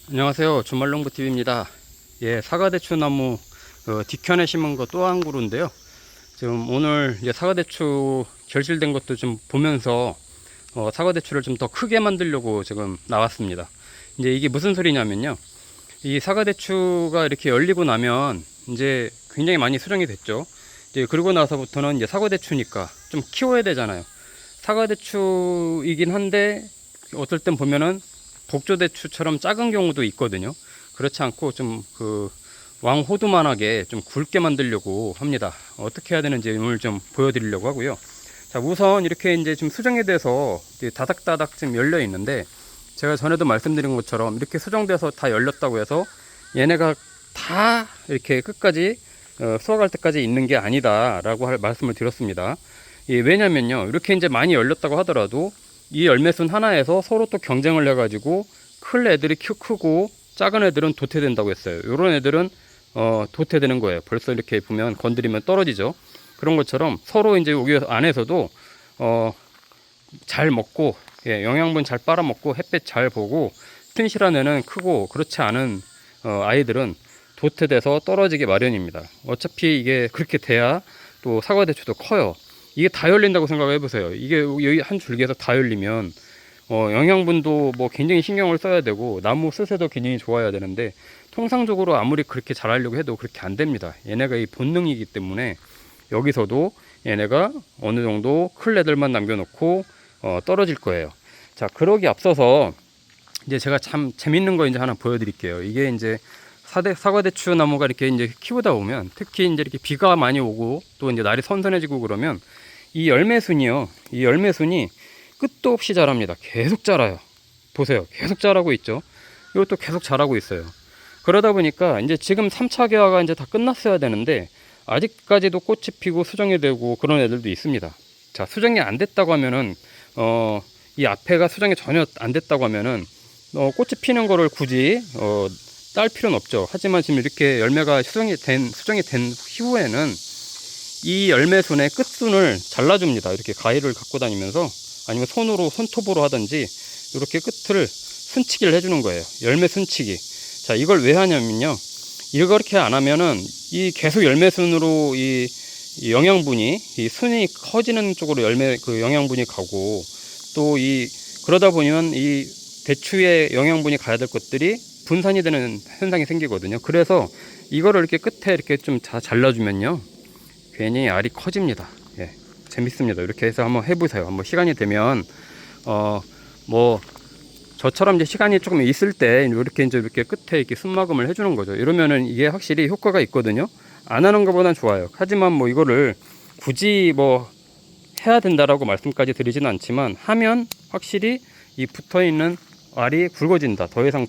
안녕하세요. 주말농부TV입니다. 예, 사과대추 나무 뒤편에 심은 거 또 한 그루인데요. 지금 오늘 이제 사과대추 결실된 것도 좀 보면서 사과대추를 좀 더 크게 만들려고 지금 나왔습니다. 이제 이게 무슨 소리냐면요. 이 사과대추가 이렇게 열리고 나면 이제 굉장히 많이 수정이 됐죠. 이제 그러고 나서부터는 이제 사과대추니까 좀 키워야 되잖아요. 사과대추이긴 한데 어떨 땐 보면은 복조대추처럼 작은 경우도 있거든요. 그렇지 않고 좀 왕호두만하게 좀 굵게 만들려고 합니다. 어떻게 해야 되는지 오늘 좀 보여드리려고 하고요. 자, 우선 이렇게 이제 좀 수정이 돼서 다닥다닥 좀 열려 있는데, 제가 전에도 말씀드린 것처럼 이렇게 수정돼서 다 열렸다고 해서 얘네가 다 이렇게 끝까지 수확할 때까지 있는 게 아니다 라고 말씀을 드렸습니다. 왜냐면요, 이렇게 이제 많이 열렸다고 하더라도 이 열매순 하나에서 서로 또 경쟁을 해가지고 큰 애들이 크고 작은 애들은 도태된다고 했어요. 이런 애들은 도태되는 거예요. 벌써 이렇게 보면 건드리면 떨어지죠. 그런 것처럼 서로 이제 여기 안에서도 잘 먹고, 예, 영양분 잘 빨아먹고 햇빛 잘 보고 튼실한 애는 크고, 그렇지 않은 아이들은 도태돼서 떨어지기 마련입니다. 어차피 이게 그렇게 돼야 또 사과대추도 커요. 이게 다 열린다고 생각해 보세요. 이게 여기 한 줄기에서 다 열리면 영양분도 뭐 굉장히 신경을 써야 되고 나무 스세도 굉장히 좋아야 되는데, 통상적으로 아무리 그렇게 잘하려고 해도 그렇게 안 됩니다. 얘네가 이 본능이기 때문에 여기서도 얘네가 어느 정도 클 애들만 남겨놓고 떨어질 거예요. 자, 그러기 앞서서 이제 제가 참 재밌는 거 이제 하나 보여드릴게요. 이게 이제 사과대추 나무가 이렇게 이제 키우다 보면, 특히 이제 이렇게 비가 많이 오고 또 이제 날이 선선해지고 그러면 이 열매순이요. 이 열매순이 끝도 없이 자랍니다. 계속 자라요. 보세요. 계속 자라고 있죠. 이것도 계속 자라고 있어요. 그러다 보니까 이제 지금 3차 개화가 이제 다 끝났어야 되는데 아직까지도 꽃이 피고 수정이 되고 그런 애들도 있습니다. 자, 수정이 안 됐다고 하면은 이 앞에가 수정이 전혀 안 됐다고 하면은 꽃이 피는 거를 굳이 딸 필요는 없죠. 하지만 지금 이렇게 열매가 수정이 된 이후에는 이 열매순의 끝순을 잘라줍니다. 이렇게 가위를 갖고 다니면서, 아니면 손톱으로 하든지 이렇게 끝을 순치기를 해주는 거예요. 열매 순치기. 자, 이걸 왜 하냐면요, 이렇게 안 하면은 이 계속 열매순으로 이 영양분이, 이 순이 커지는 쪽으로 영양분이 가고, 또 그러다 보면 이 대추의 영양분이 가야 될 것들이 분산이 되는 현상이 생기거든요. 그래서 이거를 이렇게 끝에 이렇게 좀 잘라주면요, 괜히 알이 커집니다. 예, 재밌습니다. 이렇게 해서 한번 해보세요. 한번 시간이 되면 뭐 저처럼 이제 시간이 조금 있을 때 이렇게 끝에 이렇게 순마금을 해주는 거죠. 이러면은 이게 확실히 효과가 있거든요. 안 하는 것보단 좋아요. 하지만 뭐 이거를 굳이 뭐 해야 된다라고 말씀까지 드리지는 않지만, 하면 확실히 이 붙어 있는 알이 굵어진다. 더 이상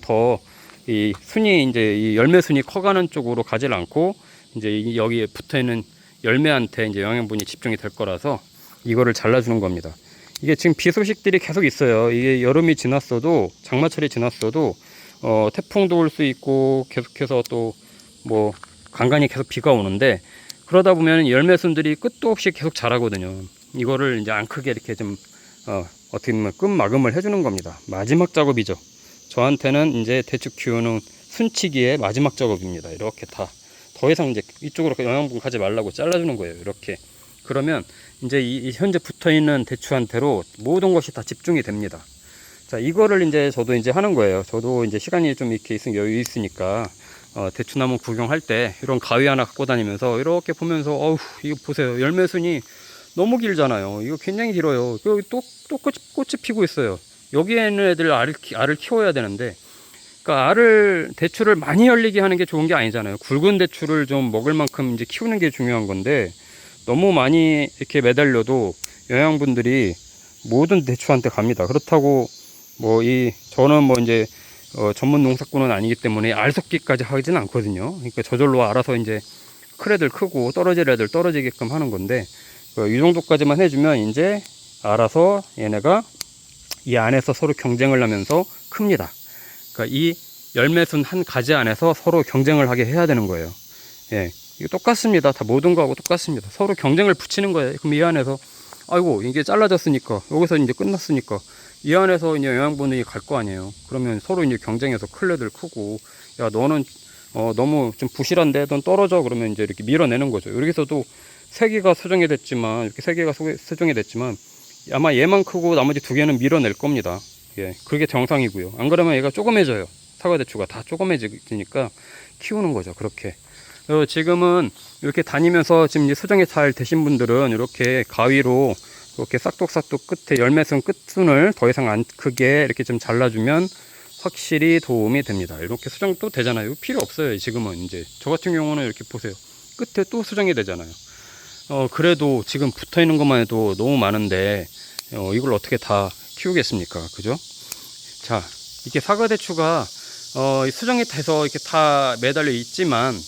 이 순이 이제 이 열매 순이 커가는 쪽으로 가질 않고 이제 여기에 붙어 있는 열매한테 이제 영양분이 집중이 될 거라서 이거를 잘라주는 겁니다. 이게 지금 비 소식들이 계속 있어요. 이게 여름이 지났어도, 장마철이 지났어도 태풍도 올 수 있고 계속해서 또 뭐 간간히 계속 비가 오는데, 그러다 보면 열매순들이 끝도 없이 계속 자라거든요. 이거를 이제 안 크게 이렇게 좀 어떻게 보면 끝마금을 해주는 겁니다. 마지막 작업이죠. 저한테는 이제 대추 키우는 순치기의 마지막 작업입니다. 이렇게 더 이상 이제 이쪽으로 영양분 가지 말라고 잘라주는 거예요. 이렇게. 그러면 이제 이 현재 붙어 있는 대추한테로 모든 것이 다 집중이 됩니다. 자, 이거를 이제 저도 이제 하는 거예요. 저도 이제 시간이 좀 이렇게 여유 있으니까 대추나무 구경할 때 이런 가위 하나 갖고 다니면서 이렇게 보면서, 이거 보세요. 열매순이 너무 길잖아요. 이거 굉장히 길어요. 여기 또 꽃이 피고 있어요. 여기에 있는 애들 알을 키워야 되는데, 그러니까 대추를 많이 열리게 하는 게 좋은 게 아니잖아요. 굵은 대추를 좀 먹을 만큼 이제 키우는 게 중요한 건데, 너무 많이 이렇게 매달려도 영양분들이 모든 대추한테 갑니다. 그렇다고 저는 이제 전문 농사꾼은 아니기 때문에 알 섞기까지 하지는 않거든요. 그러니까 저절로 알아서 이제 클 애들 크고 떨어질 애들 떨어지게끔 하는 건데, 이 정도까지만 해주면 이제 알아서 얘네가 이 안에서 서로 경쟁을 하면서 큽니다. 그러니까 이 열매순 한 가지 안에서 서로 경쟁을 하게 해야 되는 거예요. 예, 이거 똑같습니다. 다 모든 거하고 똑같습니다. 서로 경쟁을 붙이는 거예요. 그럼 이 안에서 아이고 이게 잘라졌으니까, 여기서 이제 끝났으니까 이 안에서 이제 영양분이 갈 거 아니에요. 그러면 서로 이제 경쟁해서 클 애들 크고, 야 너는 너무 좀 부실한데 넌 떨어져, 그러면 이제 이렇게 밀어내는 거죠. 여기서도 세 개가 수정이 됐지만, 이렇게 세 개가 수정이 됐지만 아마 얘만 크고 나머지 두 개는 밀어낼 겁니다. 예, 그게 정상이고요. 안 그러면 얘가 조그매져요. 사과대추가 다 조그매지니까 키우는 거죠. 그렇게. 지금은 이렇게 다니면서 지금 이제 수정이 잘 되신 분들은 이렇게 가위로 이렇게 싹둑싹둑 끝에 열매순 끝순을 더 이상 안 크게 이렇게 좀 잘라주면 확실히 도움이 됩니다. 이렇게 수정 또 되잖아요. 필요 없어요. 지금은 이제 저 같은 경우는 이렇게 보세요. 끝에 또 수정이 되잖아요. 그래도 지금 붙어 있는 것만 해도 너무 많은데 이걸 어떻게 다 키우겠습니까? 그죠? 자, 이게 사과대추가 수정이 돼서 이렇게 다 매달려 있지만,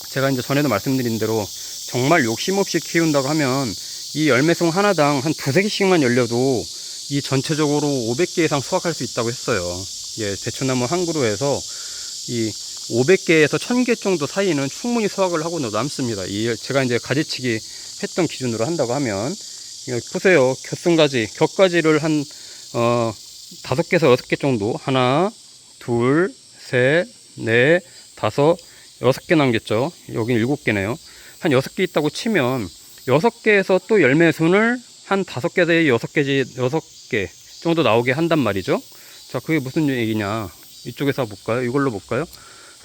제가 이제 전에도 말씀드린 대로 정말 욕심 없이 키운다고 하면 이 열매송 하나당 한 두세 개씩만 열려도 이 전체적으로 500개 이상 수확할 수 있다고 했어요. 예, 대추나무 한 그루에서 이 500개에서 1000개 정도 사이는 충분히 수확을 하고 남습니다. 제가 이제 가지치기 했던 기준으로 한다고 하면, 보세요. 곁가지를 한 5개에서 6개 정도, 하나, 둘, 셋, 넷, 다섯, 6개 남겠죠. 여기 7개네요. 한 6개 있다고 치면 6개에서 또 열매순을 한 5개에서 6개 정도 나오게 한단 말이죠. 자, 그게 무슨 얘기냐. 이쪽에서 볼까요? 이걸로 볼까요?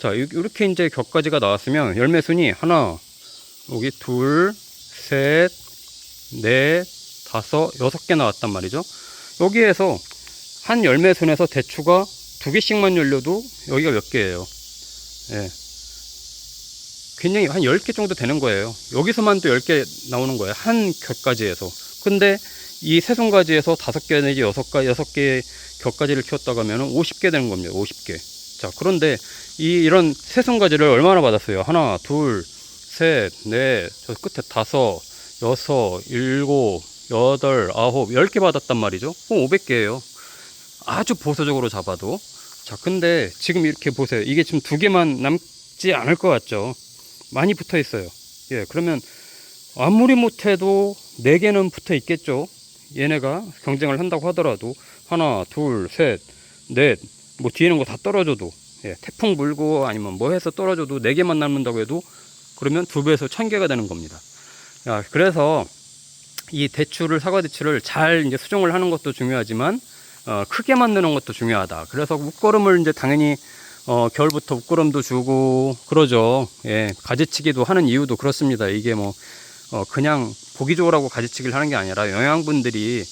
자, 이렇게 이제 격가지가 나왔으면 열매순이 하나, 여기 둘, 셋, 넷, 다섯, 6개 나왔단 말이죠. 여기에서 한 열매순에서 대추가 2개씩만 열려도 여기가 몇 개예요? 예. 굉장히 한 10개 정도 되는 거예요. 여기서만 또 10개 나오는 거예요. 한 격가지에서. 근데 이 새송가지에서 5개 내지 6개 격가지를 키웠다고 하면 50개 되는 겁니다. 50개. 자, 그런데 이런 새송가지를 얼마나 받았어요? 하나, 둘, 셋, 넷, 저 끝에 5, 6, 7, 8, 9, 10개 받았단 말이죠. 그럼 500개예요. 아주 보수적으로 잡아도. 자, 근데 지금 이렇게 보세요. 이게 지금 2개만 남지 않을 것 같죠? 많이 붙어 있어요. 예, 그러면 아무리 못해도 4개는 붙어 있겠죠. 얘네가 경쟁을 한다고 하더라도 하나, 둘, 셋, 넷, 뭐 뒤에 있는 거 다 떨어져도, 예, 태풍 불고 아니면 뭐 해서 떨어져도 4개만 남는다고 해도 그러면 2배에서 1000개가 되는 겁니다. 야, 그래서 이 사과대추를 잘 이제 수정을 하는 것도 중요하지만 크게 만드는 것도 중요하다. 그래서 웃거름을 이제 당연히 겨울부터 웃거름도 주고 그러죠. 예, 가지치기도 하는 이유도 그렇습니다. 이게 뭐 그냥 보기 좋으라고 가지치기를 하는 게 아니라 영양분들이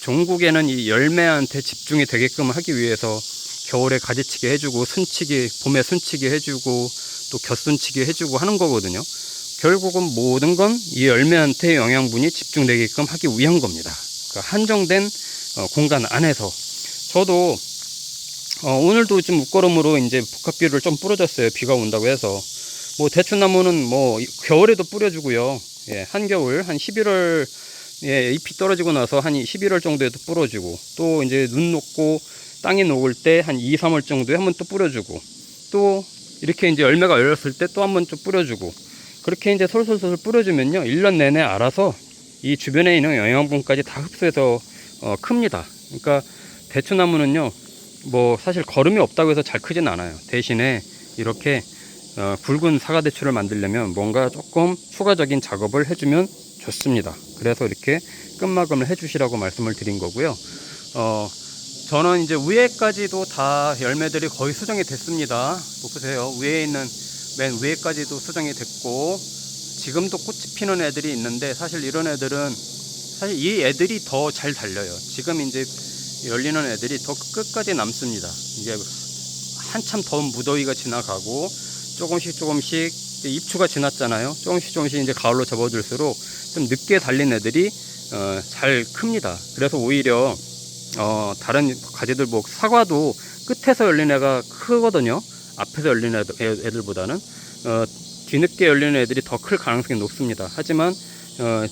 종국에는 이 열매한테 집중이 되게끔 하기 위해서 겨울에 가지치기 해주고 봄에 순치기 해주고 또 곁순치기 해주고 하는 거거든요. 결국은 모든 건 이 열매한테 영양분이 집중되게끔 하기 위한 겁니다. 그러니까 한정된 공간 안에서. 저도 오늘도 좀 웃거름으로 이제 복합비료를 좀 뿌려줬어요. 비가 온다고 해서. 뭐 대추나무는 뭐 겨울에도 뿌려주고요. 예, 한겨울 한 11월 예, 잎이 떨어지고 나서 한 11월 정도에도 뿌려주고, 또 이제 눈 녹고 땅이 녹을 때 한 2, 3월 정도에 한번 또 뿌려주고, 또 이렇게 이제 열매가 열렸을 때 또 한번 좀 뿌려주고, 그렇게 이제 솔솔솔 뿌려주면요 1년 내내 알아서 이 주변에 있는 영양분까지 다 흡수해서 큽니다. 그러니까 대추나무는요 뭐 사실 거름이 없다고 해서 잘 크진 않아요. 대신에 이렇게 굵은 사과대추를 만들려면 뭔가 조금 추가적인 작업을 해주면 좋습니다. 그래서 이렇게 끝마감을 해주시라고 말씀을 드린 거고요. 저는 이제 위에까지도 다 열매들이 거의 수정이 됐습니다. 보세요. 위에 있는 맨 위에까지도 수정이 됐고, 지금도 꽃이 피는 애들이 있는데, 사실 이런 애들은 사실 이 애들이 더 잘 달려요. 지금 이제 열리는 애들이 더 끝까지 남습니다. 이게 한참 더운 무더위가 지나가고 조금씩 입추가 지났잖아요. 조금씩 이제 가을로 접어들수록 좀 늦게 달린 애들이 잘 큽니다. 그래서 오히려 다른 가지들 뭐 사과도 끝에서 열린 애가 크거든요. 앞에서 열린 애들보다는 뒤늦게 열리는 애들이 더 클 가능성이 높습니다. 하지만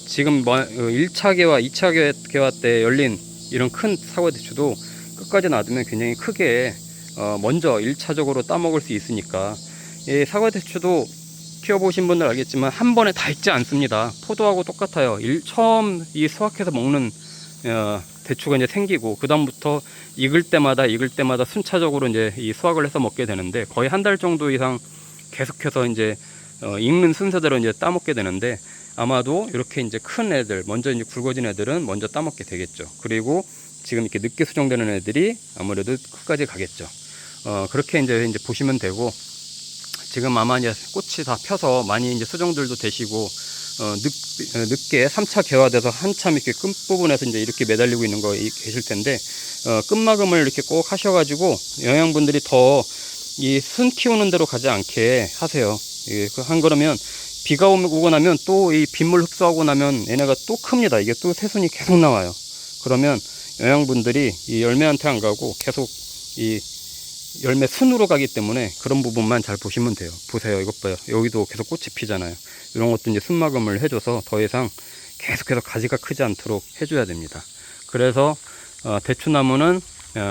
지금 1차계와 2차계와 때 열린 이런 큰 사과대추도 끝까지 놔두면 굉장히 크게 먼저 1차적으로 따먹을 수 있으니까, 이 사과대추도 키워보신 분들 알겠지만 한 번에 다 익지 않습니다. 포도하고 똑같아요. 처음 이 수확해서 먹는 대추가 이제 생기고, 그다음부터 익을 때마다 순차적으로 이제 이 수확을 해서 먹게 되는데, 거의 한 달 정도 이상 계속해서 이제 익는 순서대로 이제 따먹게 되는데, 아마도 이렇게 이제 큰 애들, 먼저 이제 굵어진 애들은 먼저 따먹게 되겠죠. 그리고 지금 이렇게 늦게 수정되는 애들이 아무래도 끝까지 가겠죠. 그렇게 이제 보시면 되고, 지금 아마 이제 꽃이 다 펴서 많이 이제 수정들도 되시고, 늦게 3차 개화돼서 한참 이렇게 끝부분에서 이제 이렇게 매달리고 있는 거 계실 텐데, 끝마금을 이렇게 꼭 하셔가지고 영양분들이 더 이 순 키우는 대로 가지 않게 하세요. 한 그러면 비가 오고 나면 또 이 빗물 흡수하고 나면 얘네가 또 큽니다. 이게 또 새순이 계속 나와요. 그러면 영양분들이 이 열매한테 안 가고 계속 이 열매 순으로 가기 때문에 그런 부분만 잘 보시면 돼요. 보세요. 이것 봐요. 여기도 계속 꽃이 피잖아요. 이런 것도 이제 순마금을 해줘서 더 이상 계속해서 가지가 크지 않도록 해줘야 됩니다. 그래서 대추나무는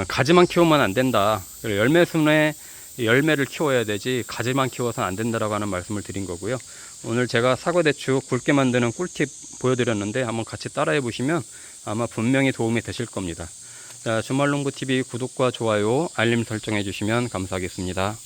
가지만 키우면 안 된다. 열매순에 열매를 키워야 되지 가지만 키워서는 안 된다라고 하는 말씀을 드린 거고요. 오늘 제가 사과대추 굵게 만드는 꿀팁 보여드렸는데 한번 같이 따라해 보시면 아마 분명히 도움이 되실 겁니다. 자, 주말농부TV 구독과 좋아요, 알림 설정해 주시면 감사하겠습니다.